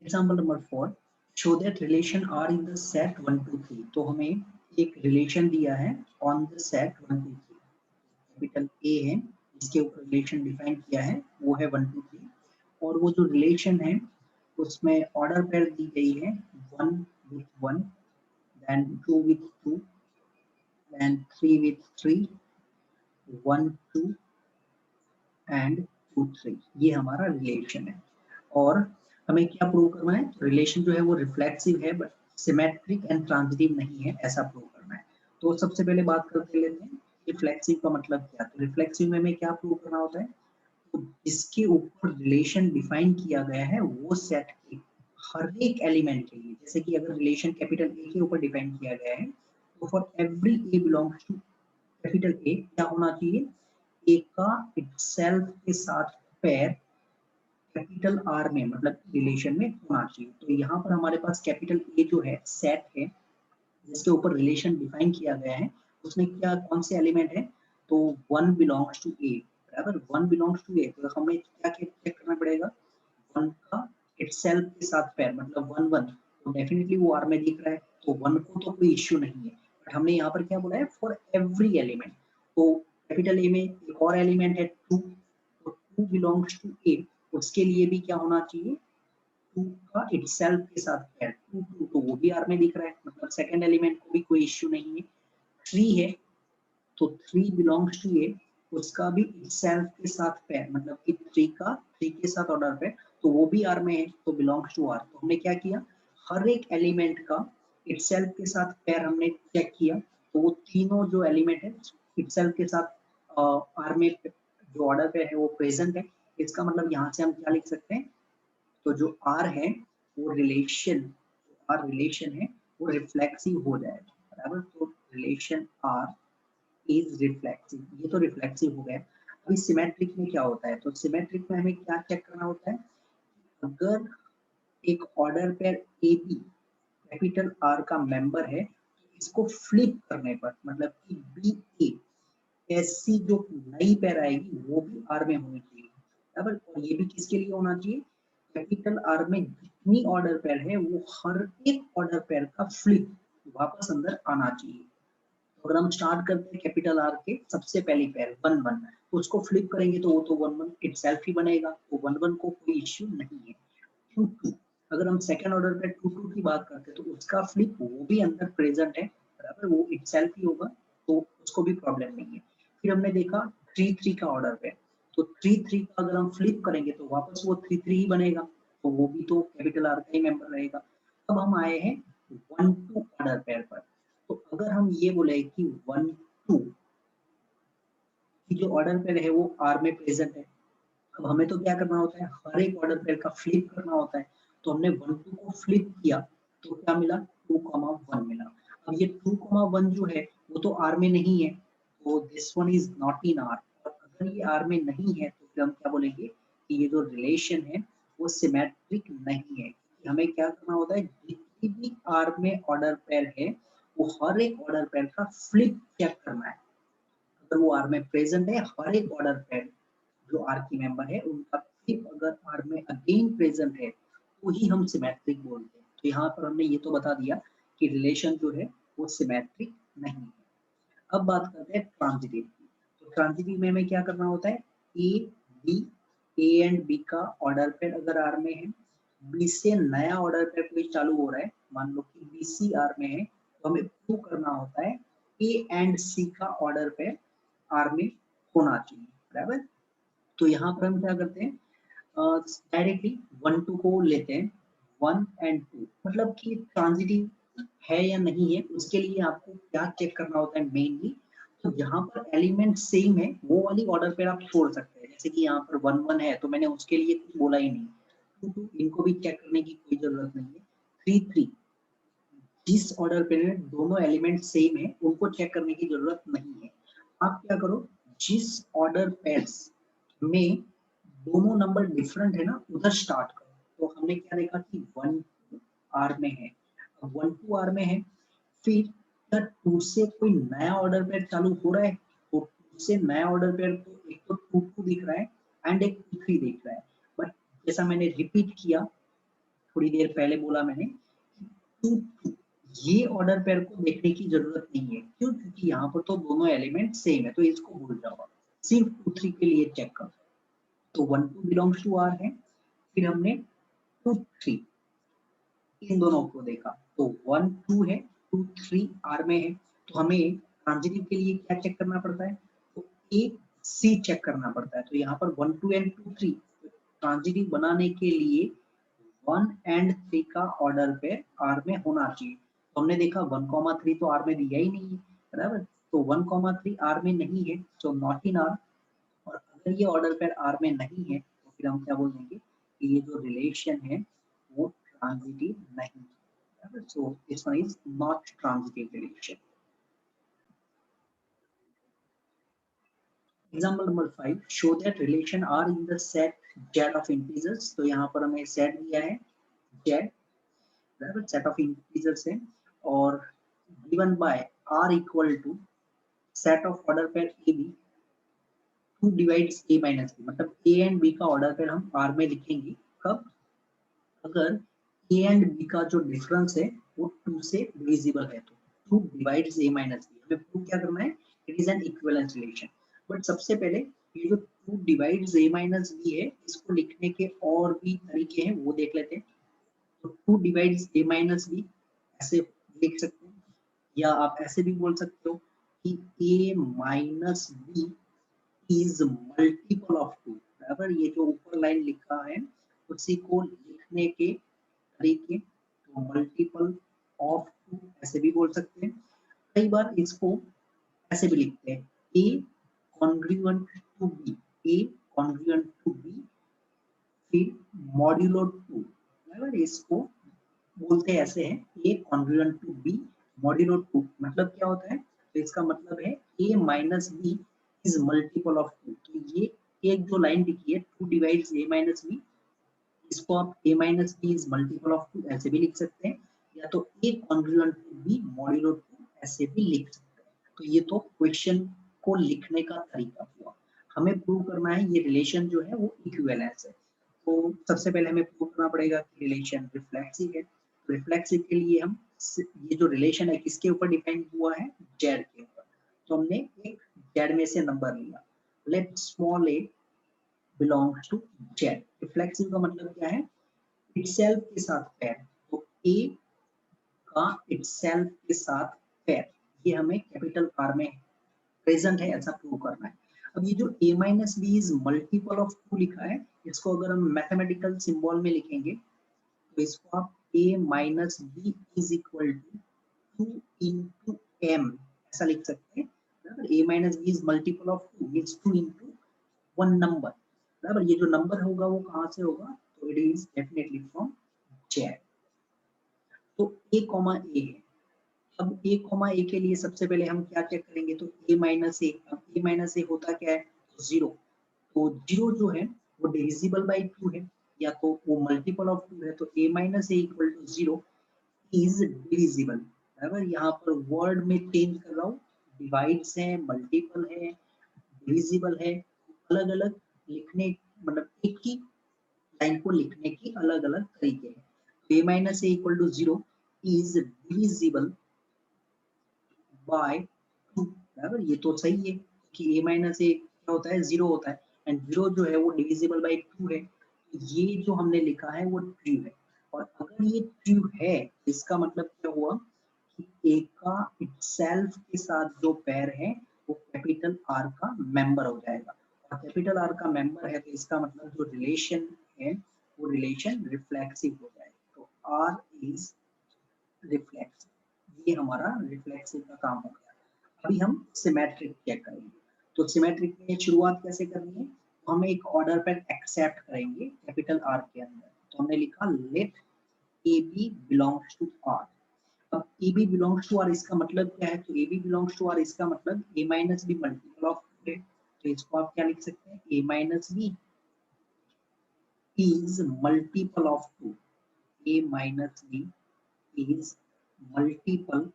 Example number 4, show that relation R in the set 1 2 3। तो हमें एक रिलेशन दिया है on the set 1 2 3, capital A है, इसके ऊपर रिलेशन डिफाइन किया है वो है 1 2 3, और वो जो रिलेशन है उसमें ऑर्डर पेयर दी गई है 1 with 1, then 2 with 2, then 3 with 3, 1 2 and 2 3। ये हमारा रिलेशन है। और हमें क्या प्रूव करना है? रिलेशन जो है वो रिफ्लेक्सिव है बट सिमेट्रिक एंड ट्रांजिटिव नहीं है, ऐसा प्रूव करना है। तो सबसे पहले बात करते लेते हैं रिफ्लेक्सिव का मतलब क्या। तो रिफ्लेक्सिव में हमें क्या प्रूव करना होता है? तो इसके ऊपर रिलेशन डिफाइन किया गया है वो सेट के हर एक एलिमेंट के लिए। जैसे कि अगर रिलेशन कैपिटल ए के ऊपर डिफाइन किया गया है तो for every A belongs to capital A क्या होना चाहिए? ए का इटसेल्फ के साथ पेयर कैपिटल आर में मतलब रिलेशन में होना चाहिए। तो यहाँ पर हमारे पास कैपिटल ए जो है सेट है जिसके ऊपर रिलेशन डिफाइन किया गया है, उसमें क्या कौन से एलिमेंट है? तो 1 बिलोंग्स टू ए, बराबर 1 बिलोंग्स टू ए। तो हमें क्या चेक करना पड़ेगा? 1 का इटसेल्फ के साथ पेयर मतलब 1 1, तो डेफिनेटली वो आर में दिख रहा है, तो 1 को तो कोई इश्यू नहीं है। बट हमने यहाँ पर क्या बोला है? For every element. तो कैपिटल ए में एक और एलिमेंट है 2, तो 2 बिलोंग्स टू ए, उसके लिए भी क्या होना चाहिए? 2 का इटसेल्फ के साथ पेयर 2 2, तो वो भी आर में दिख रहा है, मतलब सेकंड एलिमेंट को भी कोई इश्यू नहीं है। 3 है तो 3 बिलोंग्स टू ए, उसका भी इटसेल्फ के साथ पेयर मतलब कि 3 का 3 के साथ ऑर्डर पे, तो वो भी आर में है, तो बिलोंग्स टू आर। तो हमने क्या किया? हर एक एलिमेंट का इटसेल्फ के साथ पेयर हमने चेक किया, तो वो तीनों जो एलिमेंट है इटसेल्फ के साथ आर में जो ऑर्डर पे है वो प्रेजेंट है। इसका मतलब यहाँ से हम क्या लिख सकते हैं? तो जो आर है वो रिलेशन है वो रिफ्लेक्सिव हो जाएगा, बराबर। तो रिलेशन आर इज रिफ्लेक्सिव, ये तो रिफ्लेक्सिव हो गया। अभी सिमेट्रिक में क्या होता है? तो सिमेट्रिक में हमें क्या चेक करना होता है? अगर एक order pair A B capital R का मेंबर है, इसको फ्लिप करने पर मतलब कि बी ए, ऐसी जो नई पेयर आएगी वो भी आर में होनी चाहिए, बराबर। और ये भी किसके लिए होना चाहिए? कैपिटल आर में जितनी ऑर्डर पेयर है वो हर एक ऑर्डर पेयर का फ्लिप वापस अंदर आना चाहिए। तो अगर हम स्टार्ट करते हैं कैपिटल आर के सबसे पहली पेयर 1 1, तो उसको फ्लिप करेंगे तो वो तो 1 1 इटसेल्फ ही बनेगा, तो 1 1 को कोई इश्यू नहीं है। 2 2, अगर हम सेकंड ऑर्डर पे 2 2 की बात करते हैं तो उसका फ्लिप वो भी अंदर प्रेजेंट है, बराबर, वो इटसेल्फ ही होगा, तो उसको भी प्रॉब्लम नहीं है। फिर हमने देखा 3 3 का ऑर्डर पे, तो 3 3 का अगर हम फ्लिप करेंगे तो वापस वो 3 3 ही बनेगा, तो वो भी तो कैपिटल आर का ही मेंबर रहेगा। अब हम आए हैं 1 2 ऑर्डर पेयर पर। तो अगर हम ये बोले कि 1 2 की जो ऑर्डर पेयर है वो आर में प्रेजेंट है, अब हमें तो क्या करना होता है? हर एक ऑर्डर पेयर का फ्लिप करना होता है। तो हमने 1 2 को फ्लिप किया तो क्या मिला? 2 1 मिला। अब ये 2 1 जो है वो तो आर में नहीं है, तो this one is not in are. और अगर ये आर में नहीं है तो फिर हम क्या बोलेंगे कि ये जो रिलेशन है वो सिमेट्रिक नहीं है। हमें क्या करना होता है? जितनी भी आर में ऑर्डर पेयर है वो हर एक ऑर्डर पेयर का फ्लिप चेक करना है। अगर वो आर में प्रेजेंट है हर एक ऑर्डर पेयर जो आर की मेंबर है उनका फ्लिप अगर आर में अगेन प्रेजेंट है तो ही हम सिमेट्रिक बोलते हैं। तो यहाँ पर हमने ये तो बता दिया कि रिलेशन जो है वो सिमेट्रिक नहीं है। अब बात करते हैं ट्रांजिटिव की। तो ट्रांजिटिव में हमें क्या करना होता है? A B, A and B का ऑर्डर पेयर अगर आर में है, बी से नया ऑर्डर पेयर कोई चालू हो रहा है, मान लो कि बी सी आर में है, तो हमें प्रूव करना होता है ए एंड सी का ऑर्डर पेयर आर में होना चाहिए, बराबर। तो यहाँ पर हम क्या करते हैं? डायरेक्टली 1 2 को लेते हैं, 1 एंड 2 मतलब कि ट्रांजिटिव है या नहीं है उसके लिए आपको क्या चेक करना होता है मेनली? तो जहाँ पर एलिमेंट सेम है वो वाली ऑर्डर पेयर आप छोड़ सकते हैं। जैसे कि यहाँ पर 1 1 है तो मैंने उसके लिए कुछ बोला ही नहीं, 2 2 इनको भी चेक करने की कोई जरूरत नहीं है। 3 3 जिस ऑर्डर पे दोनों एलिमेंट सेम है उनको चेक करने की जरूरत नहीं है। आप क्या करो? जिस ऑर्डर पेयर्स में दोनों नंबर डिफरेंट है ना उधर स्टार्ट करो। तो हमने क्या देखा कि 1 आर में है, अब 1 2 आर में है, फिर क्या 2 से कोई नया ऑर्डर पेयर चालू हो रहा है? तो 2 से नया ऑर्डर पेयर तो एक तो 2 2 दिख रहा है एंड एक 2 3 दिख रहा है। बट जैसा मैंने रिपीट किया थोड़ी देर पहले बोला मैंने, टू ये ऑर्डर पेयर को देखने की जरूरत नहीं है, क्यों? क्योंकि यहाँ पर तो दोनों एलिमेंट सेम है, तो इसको भूल जाओ, सिर्फ 2 3 के लिए चेक करो। तो 1 2 बिलोंग्स टू आर है, फिर हमने 2 3 इन दोनों को देखा, तो 1 2 है, 2 3 आर में है, तो हमें ट्रांजिटिव के लिए क्या चेक करना पड़ता है? तो ए सी चेक करना पड़ता है। तो यहाँ पर 1 2 एंड 2 3 ट्रांजिटिव बनाने के लिए 1 एंड 3 का ऑर्डर पे आर में होना चाहिए। तो हमने देखा 1 3 तो आर में दिया ही नहीं है, बराबर? तो 1 3 आर में नहीं है, सो नॉट इन आर। और अगर ये ऑर्डर पेयर आर में नहीं है, तो फिर हम क्या बोल देंगे कि ये जो रिलेशन है वो ट्रांजिटिव नहीं है, बराबर? So this one is not transitive relation. Example number 5, show that relation R in the set Z of integers. तो यहाँ पर हमें सेट दिया है Z, बराबर? सेट ऑफ इंटीजर्स है, और given by R equal to set of order pair A B 2 divides a minus B, मतलब a एंड b का ऑर्डर पेयर हम R में लिखेंगे कब? अगर a एंड b का जो डिफरेंस है वो 2 से डिविजिबल है, तो 2 डिवाइड्स a माइनस बी। हमें प्रूव क्या करना है? It is an equivalence relation. But सबसे पहले ये जो 2 डिवाइड्स a माइनस बी है, इसको लिखने के और भी तरीके हैं, वो देख लेते हैं। तो 2 डिवाइड्स a माइनस बी ऐसे लिख सकते हैं, या आप ऐसे भी बोल सकते हो कि a minus B is multiple of 2, बराबर? ये जो ऊपर लाइन लिखा है उसी को लिखने के तरीके, तो मल्टीपल ऑफ 2 ऐसे भी बोल सकते हैं। कई बार इसको ऐसे भी लिखते हैं, a congruent to b, a congruent to b फिर मॉड्यूलो 2, बराबर? इसको बोलते ऐसे हैं, a congruent to b modulo 2। मतलब क्या होता है? तो इसका मतलब है a minus b is multiple of 2। तो ये एक जो लाइन लिखी है 2 डिवाइड्स a माइनस b, इसको आप a minus b is multiple of 2 ऐसे भी लिख सकते हैं, या तो a congruent to b modulo 2 ऐसे भी लिख सकते हैं। तो ये तो क्वेश्चन को लिखने का तरीका हुआ। हमें प्रूव करना है ये रिलेशन जो है वो इक्विवेलेंस है। तो सबसे पहले हमें प्रूव करना पड़ेगा कि रिलेशन रिफ्लेक्सिव है। तो रिफ्लेक्सिव के लिए हम ये जो रिलेशन है किसके ऊपर डिपेंड हुआ है? जेड के ऊपर। तो हमने एक जेड में से नंबर लिया, let small a belongs to Z. Reflexive का मतलब क्या है? इटसेल्फ के साथ पेयर। तो a का इटसेल्फ के साथ पेयर, ये हमें कैपिटल आर में प्रेजेंट है ऐसा प्रूव करना है। अब ये जो a minus B is multiple of 2 लिखा है, इसको अगर हम मैथमेटिकल सिंबल में लिखेंगे तो इसको आप a minus B is equal to 2 into m ऐसा लिख सकते हैं, बराबर? a minus B is multiple of 2 means 2 into one number, बराबर? ये जो नंबर होगा वो कहाँ से होगा? तो it is definitely from Z. तो a कॉमा a है। अब a कॉमा a के लिए सबसे पहले हम क्या चेक करेंगे? तो a माइनस ए। अब a माइनस ए होता क्या है? तो 0। तो 0 जो है वो डिविजिबल बाई 2 है, या तो वो मल्टीपल ऑफ 2 है। तो a minus A equal to 0 is divisible, बराबर? यहाँ पर वर्ड में चेंज कर रहा हूँ, डिवाइड्स है, मल्टीपल है, डिविजिबल है, अलग अलग लिखने, मतलब एक ही लाइन को लिखने की अलग अलग तरीके हैं। तो a minus A equal to 0 is divisible by 2, बराबर? ये तो सही है कि a माइनस ए क्या होता है? 0 होता है, एंड 0 जो है वो डिविजिबल बाय 2 है। ये जो हमने लिखा है वो ट्रू है, और अगर ये ट्रू है इसका मतलब क्या हुआ कि a का इटसेल्फ के साथ जो पेयर है वो कैपिटल R का मेंबर हो जाएगा, और कैपिटल R का मेंबर है तो इसका मतलब जो रिलेशन है वो रिलेशन रिफ्लेक्सिव हो जाएगा। तो R इज रिफ्लेक्सिव, ये हमारा रिफ्लेक्सिव का काम हो गया। अभी हम सिमेट्रिक चेक करेंगे। तो सिमेट्रिक में शुरुआत कैसे करनी है? तो हम एक ऑर्डर पर एक्सेप्ट करेंगे कैपिटल आर के अंदर। तो हमने लिखा let A B belongs to R. अब A B belongs to R इसका मतलब क्या है? तो A B belongs to R इसका मतलब A minus B multiple of है। तो इसको आप क्या लिख सकते हैं? A minus B is multiple of 2। A minus B is multiple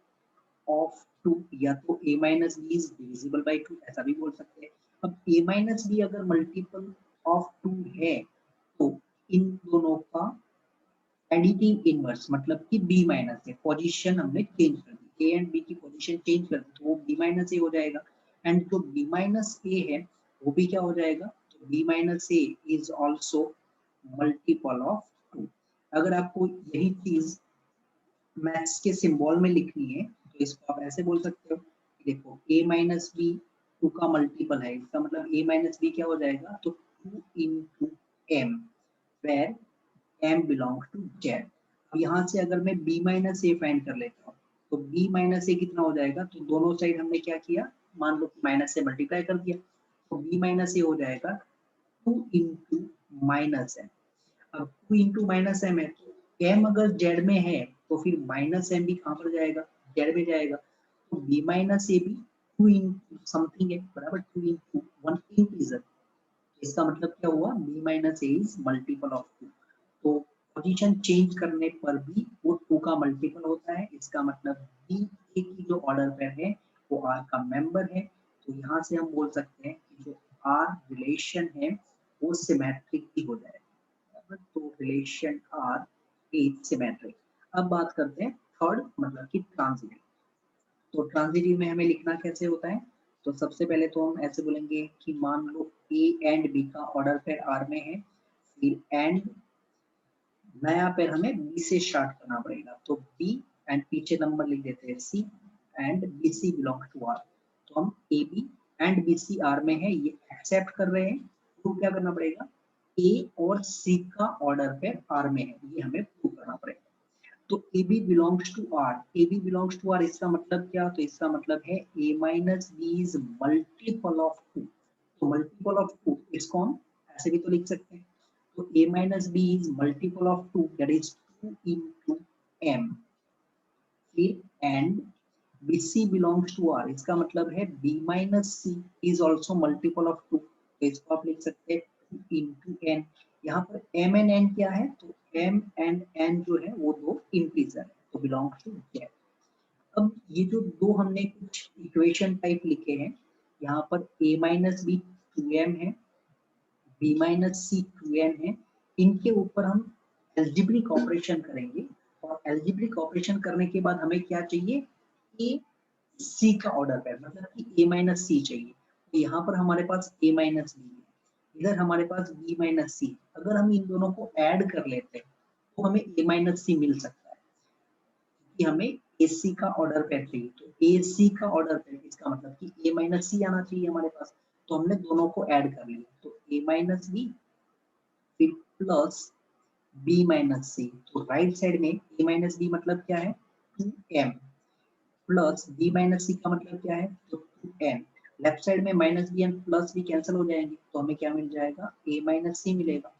of 2, या तो a minus B is divisible by 2 ऐसा भी बोल सकते हैं। अब a माइनस बी अगर मल्टीपल ऑफ 2 है तो इन दोनों का एडिटिंग इनवर्स मतलब कि b माइनस ए, पोजीशन हमने चेंज कर दी, a एंड b की पोजीशन चेंज कर दी तो वो b माइनस ए हो जाएगा। एंड जो b माइनस ए है वो भी क्या हो जाएगा, तो b minus A is also multiple of 2। अगर आपको यही चीज मैथ्स के सिंबल में लिखनी है तो इसको आप ऐसे बोल सकते हो कि देखो a माइनस बी 2 का मल्टीपल है, इसका मतलब a माइनस बी क्या हो जाएगा, तो 2 into m, where m belong to z। अब यहाँ से अगर मैं b माइनस ए फाइंड कर लेता हूँ तो b माइनस ए कितना हो जाएगा, तो दोनों साइड हमने क्या किया, मान लो माइनस से मल्टीप्लाई कर दिया तो b माइनस ए हो जाएगा 2 इंटू माइनस एम। अब 2 इंटू माइनस एम है तो m अगर z में है तो फिर माइनस एम भी कहाँ पर जाएगा, z में जाएगा, तो b माइनस ए भी 2 इंटू समथिंग है बराबर 2 इंटू 1 इंटीजर। इसका मतलब क्या हुआ, b minus A is multiple of 2। तो पोजीशन चेंज करने पर भी वो 2 का मल्टीपल होता है, इसका मतलब b a की जो ऑर्डर पेयर है वो r का मेंबर है। तो यहाँ से हम बोल सकते हैं कि जो r रिलेशन है वो सिमेट्रिक ही हो जाएगा। तो रिलेशन r इज सिमेट्रिक। अब बात करते हैं थर्ड मतलब कि ट्रांजिटिव। तो ट्रांजिटिव में हमें लिखना कैसे होता है, तो सबसे पहले तो हम ऐसे बोलेंगे कि मान लो a एंड b का ऑर्डर पेयर r में है, फिर एंड नया पेयर हमें b से स्टार्ट करना पड़ेगा, तो b एंड पीछे नंबर लिख देते हैं c and bc belong to r। तो हम ab एंड bc r में है ये एक्सेप्ट कर रहे हैं, तो क्या करना पड़ेगा, a और c का ऑर्डर पेयर r में है ये हमें प्रूव करना पड़ेगा। तो AB belongs to R, AB belongs to R इसका मतलब क्या, तो इसका मतलब है A minus B is multiple of 2। तो multiple of 2 इसको हम ऐसे भी तो लिख सकते हैं, तो A minus B is multiple of 2 that is 2 into M। फिर and BC belongs to R इसका मतलब है B minus C is also multiple of 2, तो इसको आप लिख सकते हैं 2 into N। यहाँ पर M and N क्या है, तो M and N जो है वो दो इंटीजर है, तो बिलोंग्स टू Z। अब ये जो दो हमने कुछ इक्वेशन टाइप लिखे हैं, यहाँ पर A माइनस बी 2M है, B माइनस सी 2N है, इनके ऊपर हम एल्जेब्रिक ऑपरेशन करेंगे और एल्जेब्रिक ऑपरेशन करने के बाद हमें क्या चाहिए, A C का ऑर्डर पेयर मतलब कि A माइनस सी चाहिए। तो यहाँ पर हमारे पास A माइनस बी है, इधर हमारे पास B माइनस सी, अगर हम इन दोनों को ऐड कर लेते हैं तो हमें A माइनस सी मिल सकता है कि हमें AC का ऑर्डर पेयर चाहिए। तो AC का ऑर्डर पेयर इसका मतलब कि A माइनस सी आना चाहिए हमारे पास, तो हमने दोनों को ऐड कर लिया, तो A माइनस बी फिर प्लस B माइनस सी। तो राइट साइड में A माइनस बी मतलब क्या है 2M प्लस B माइनस सी का मतलब क्या है, तो 2N। लेफ्ट साइड में माइनस बी एंड प्लस भी कैंसिल हो जाएंगे तो हमें क्या मिल जाएगा, A माइनस सी मिलेगा।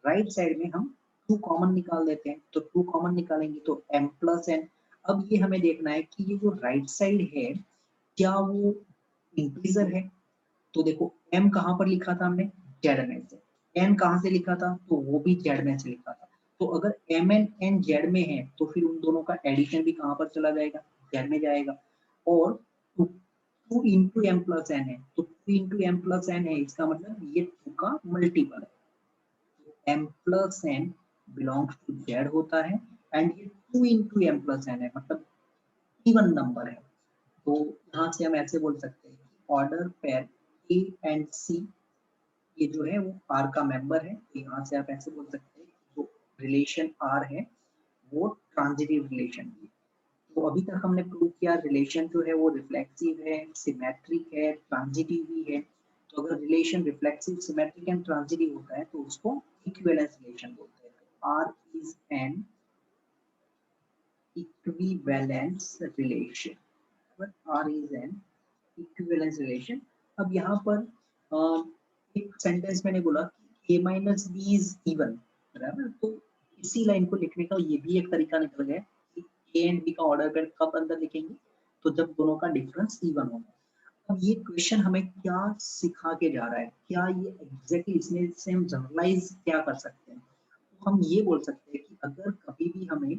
राइट साइड में हम 2 कॉमन निकाल देते हैं, तो 2 कॉमन निकालेंगे तो M प्लस N। अब ये हमें देखना है कि ये जो राइट साइड है क्या वो इंटीजर है, तो देखो M कहाँ पर लिखा था हमने, Z में से, N कहाँ से लिखा था, तो वो भी Z में से लिखा था। तो अगर M एंड N Z में है तो फिर उन दोनों का एडिशन भी कहाँ पर चला जाएगा, Z में जाएगा। और 2 इंटू एम प्लस एन है, तो 2 इंटू एम प्लस एन है इसका मतलब ये 2 का मल्टीपल है, m plus N belongs to z होता है एंड ये 2 इंटू एम प्लस एन है मतलब इवन नंबर है। तो यहाँ से हम ऐसे बोल सकते हैं ऑर्डर पेयर ए एंड सी ये जो है वो R का मेंबर है, तो यहाँ से आप ऐसे बोल सकते हैं जो रिलेशन R है वो ट्रांजिटिव रिलेशन है। तो अभी तक हमने प्रूव किया रिलेशन जो है वो रिफ्लेक्सिव है, सिमेट्रिक है, ट्रांजिटिव भी है। तो अगर relation reflexive, symmetric and transitive होता है तो उसको इक्विवेलेंस रिलेशन बोलते हैं। R is an equivalence relation। R is an equivalence relation। अब यहाँ पर एक सेंटेंस मैंने बोला कि a minus b is even, बराबर, तो इसी लाइन को लिखने का ये भी एक तरीका निकल गया कि a एंड b का ऑर्डर पेयर कब अंदर लिखेंगे, तो जब दोनों का डिफरेंस इवन होगा। अब ये क्वेश्चन हमें क्या सिखा के जा रहा है, क्या ये एग्जैक्टली इसमें से हम जनरलाइज क्या कर सकते हैं, तो हम ये बोल सकते हैं कि अगर कभी भी हमें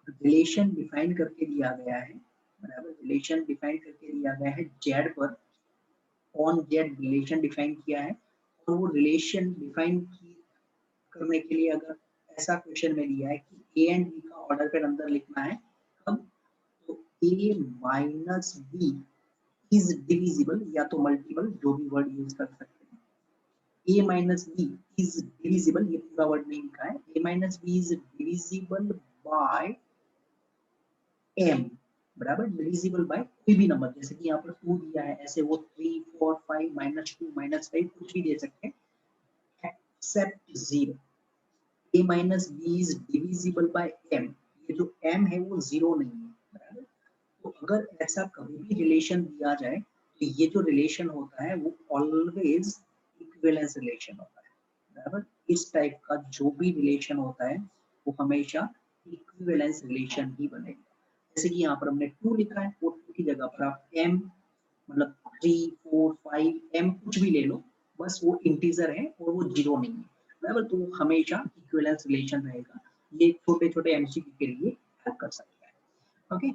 रिलेशन डिफाइन करके दिया गया है, बराबर, रिलेशन डिफाइन करके दिया गया है जेड पर, ऑन जेड रिलेशन डिफाइन किया है और वो रिलेशन डिफाइन करने के लिए अगर ऐसा क्वेश्चन में दिया है कि ए एंड बी का ऑर्डर पेयर अंदर लिखना है, कब, तो ए माइनस बी इज डिविजिबल, या तो मल्टीपल, जो भी वर्ड यूज कर सकते हैं, a minus b is divisible, ये पूरा वर्ड नहीं लिखा है, a minus b is divisible by m, बराबर, डिविजिबल बाय कोई भी नंबर, जैसे कि यहाँ पर 2 दिया है, ऐसे वो 3 4 5 -2 -5 कुछ भी दे सकते हैं, accept 0। a minus b is divisible by m, ये जो m है वो 0 नहीं है, बराबर। तो अगर ऐसा कभी भी रिलेशन दिया जाए तो ये जो रिलेशन होता है वो ऑलवेज इक्विवेलेंस रिलेशन होता है, बराबर। इस टाइप का जो भी रिलेशन होता है वो हमेशा इक्विवेलेंस रिलेशन ही बनेगा। जैसे कि यहाँ पर हमने 2 लिखा है, वो 2 की जगह पर आप m मतलब 3 4 5 m कुछ भी ले लो, बस वो इंटीजर है और वो 0 नहीं है, बराबर। तो वो हमेशा इक्विवेलेंस रिलेशन रहेगा। ये छोटे छोटे एमसीक्यू के लिए हेल्प कर सकता है। ओके।